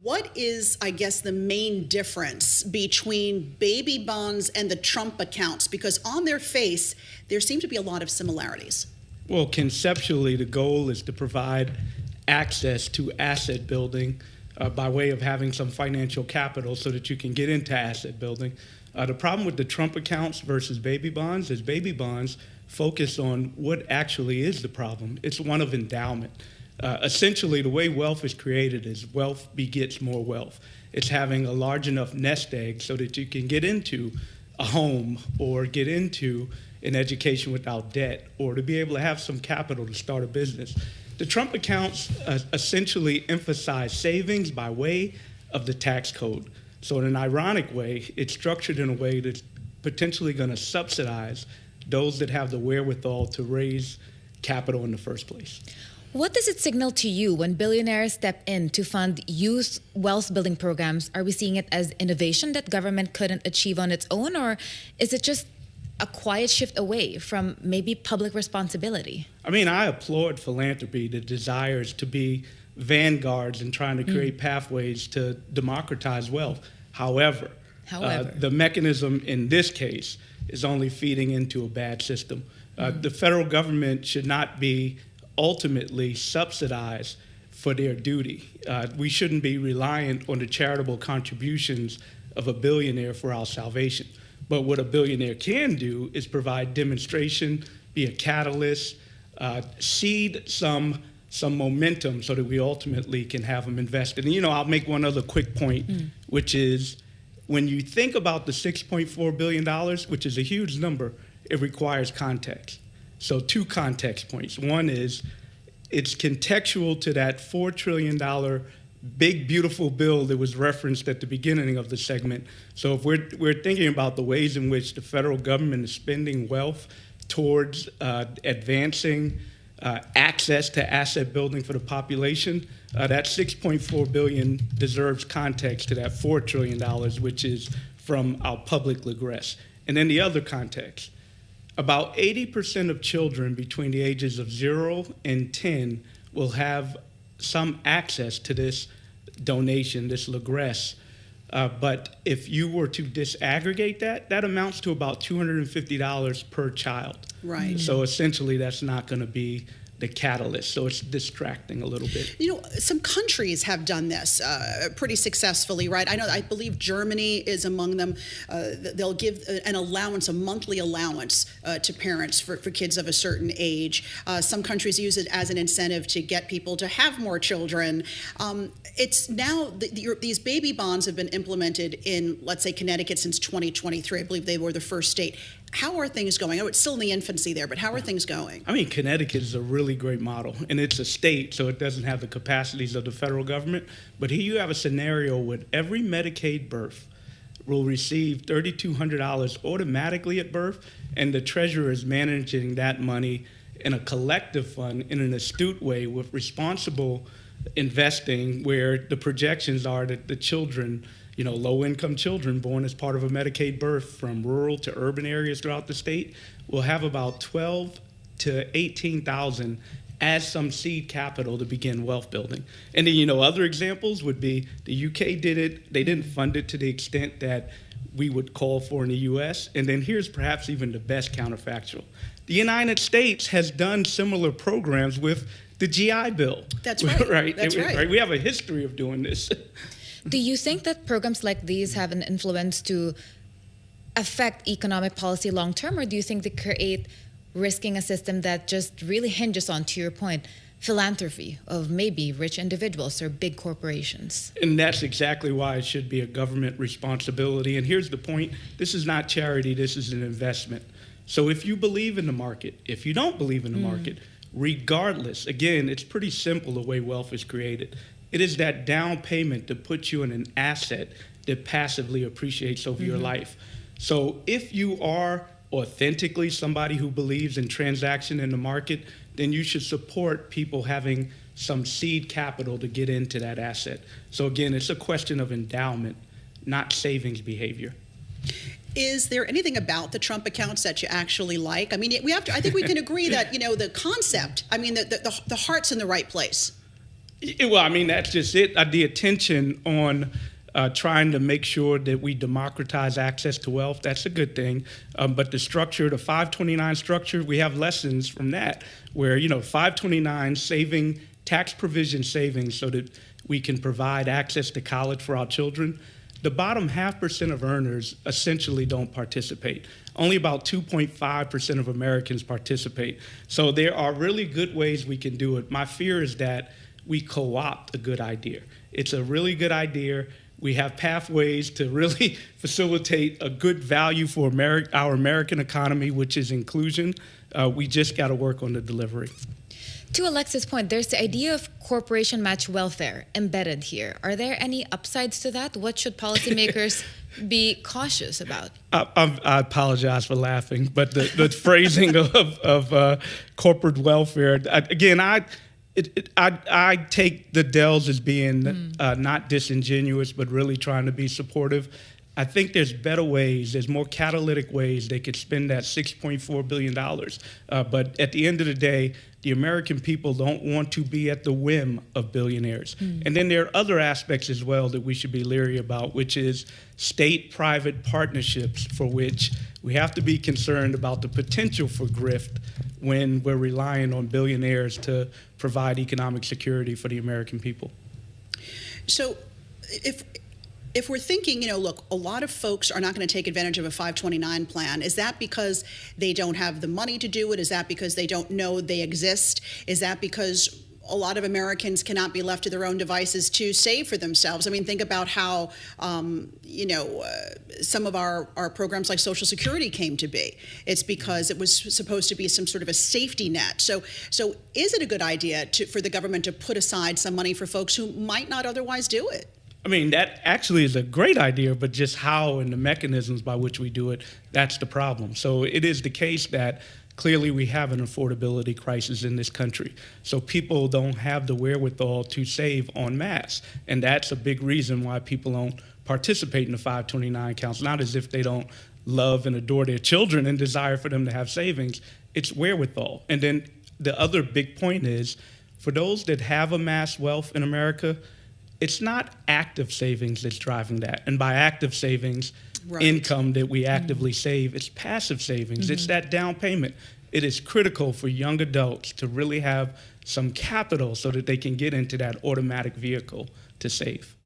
What is, I guess, the main difference between baby bonds and the Trump accounts? Because on their face, there seem to be a lot of similarities. Well, conceptually, the goal is to provide access to asset building by way of having some financial capital so that you can get into asset building. The problem with the Trump accounts versus baby bonds is baby bonds focus on what actually is the problem. It's one of endowment. Essentially, the way wealth is created is wealth begets more wealth. It's having a large enough nest egg so that you can get into a home or get into an education without debt or to be able to have some capital to start a business. The Trump accounts essentially emphasize savings by way of the tax code. So in an ironic way, it's structured in a way that's potentially going to subsidize those that have the wherewithal to raise capital in the first place. What does it signal to you when billionaires step in to fund youth wealth building programs? Are we seeing it as innovation that government couldn't achieve on its own, or is it just a quiet shift away from maybe public responsibility? I mean, I applaud philanthropy that desires to be vanguards in trying to create pathways to democratize wealth. However, the mechanism in this case is only feeding into a bad system. The federal government should not be ultimately subsidized for their duty. We shouldn't be reliant on the charitable contributions of a billionaire for our salvation. But what a billionaire can do is provide demonstration, be a catalyst, seed some momentum so that we ultimately can have them invested. And, I'll make one other quick point, which is when you think about the $6.4 billion, which is a huge number, it requires context. So 2 context points. One is it's contextual to that $4 trillion big, beautiful bill that was referenced at the beginning of the segment. So if we're thinking about the ways in which the federal government is spending wealth towards advancing access to asset building for the population, that $6.4 billion deserves context to that $4 trillion, which is from our public regress. And then the other context. About 80% of children between the ages of 0 and 10 will have some access to this donation, this regress. But if you were to disaggregate that amounts to about $250 per child. Right. So essentially, that's not going to be the catalyst. So it's distracting a little bit. Some countries have done this pretty successfully, right? I believe Germany is among them. They'll give an allowance, a monthly allowance to parents for kids of a certain age. Some countries use it as an incentive to get people to have more children. It's now, these baby bonds have been implemented in, let's say, Connecticut since 2023. I believe they were the first state. How are things going? I know it's still in the infancy there, but how are things going? I mean, Connecticut is a really great model, and it's a state, so it doesn't have the capacities of the federal government. But here you have a scenario where every Medicaid birth will receive $3,200 automatically at birth, and the treasurer is managing that money in a collective fund in an astute way with responsible investing, where the projections are that the children, low-income children born as part of a Medicaid birth from rural to urban areas throughout the state will have about 12 to 18,000 as some seed capital to begin wealth building. And then, other examples would be the UK did it. They didn't fund it to the extent that we would call for in the US. And then here's perhaps even the best counterfactual. The United States has done similar programs with the GI Bill. That's right. Right. That's right. We have a history of doing this. Do you think that programs like these have an influence to affect economic policy long term, or do you think they create risking a system that just really hinges on, to your point, philanthropy of maybe rich individuals or big corporations? And that's exactly why it should be a government responsibility. And here's the point. This is not charity. This is an investment. So if you believe in the market, if you don't believe in the market, regardless, again, it's pretty simple the way wealth is created. It is that down payment to put you in an asset that passively appreciates over your life. So if you are authentically somebody who believes in transaction in the market, then you should support people having some seed capital to get into that asset. So again, it's a question of endowment, not savings behavior. Is there anything about the Trump accounts that you actually like? I mean, I think we can agree that, the concept, I mean, the heart's in the right place. Well, I mean, that's just it. The attention on trying to make sure that we democratize access to wealth, that's a good thing. But the structure, the 529 structure, we have lessons from that where, 529 saving, tax provision savings so that we can provide access to college for our children. The bottom 0.5% of earners essentially don't participate. Only about 2.5% of Americans participate. So there are really good ways we can do it. My fear is that we co-opt a good idea. It's a really good idea. We have pathways to really facilitate a good value for our American economy, which is inclusion. We just got to work on the delivery. To Alexis' point, there's the idea of corporation match welfare embedded here. Are there any upsides to that? What should policymakers be cautious about? I apologize for laughing, but the phrasing of corporate welfare, again, I take the Dells as being not disingenuous, but really trying to be supportive. I think there's better ways, there's more catalytic ways they could spend that $6.4 billion. But at the end of the day, the American people don't want to be at the whim of billionaires. And then there are other aspects as well that we should be leery about, which is state-private partnerships, for which we have to be concerned about the potential for grift when we're relying on billionaires to provide economic security for the American people. So if we're thinking, look, a lot of folks are not going to take advantage of a 529 plan. Is that because they don't have the money to do it? Is that because they don't know they exist? Is that because a lot of Americans cannot be left to their own devices to save for themselves? I mean, think about how, some of our programs like Social Security came to be. It's because it was supposed to be some sort of a safety net. So is it a good idea for the government to put aside some money for folks who might not otherwise do it? I mean, that actually is a great idea, but just how and the mechanisms by which we do it, that's the problem. So it is the case that clearly we have an affordability crisis in this country. So people don't have the wherewithal to save en masse. And that's a big reason why people don't participate in the 529 accounts, not as if they don't love and adore their children and desire for them to have savings. It's wherewithal. And then the other big point is, for those that have amassed wealth in America, it's not active savings that's driving that. And by active savings, income that we actively save, it's passive savings. It's that down payment. It is critical for young adults to really have some capital so that they can get into that automatic vehicle to save.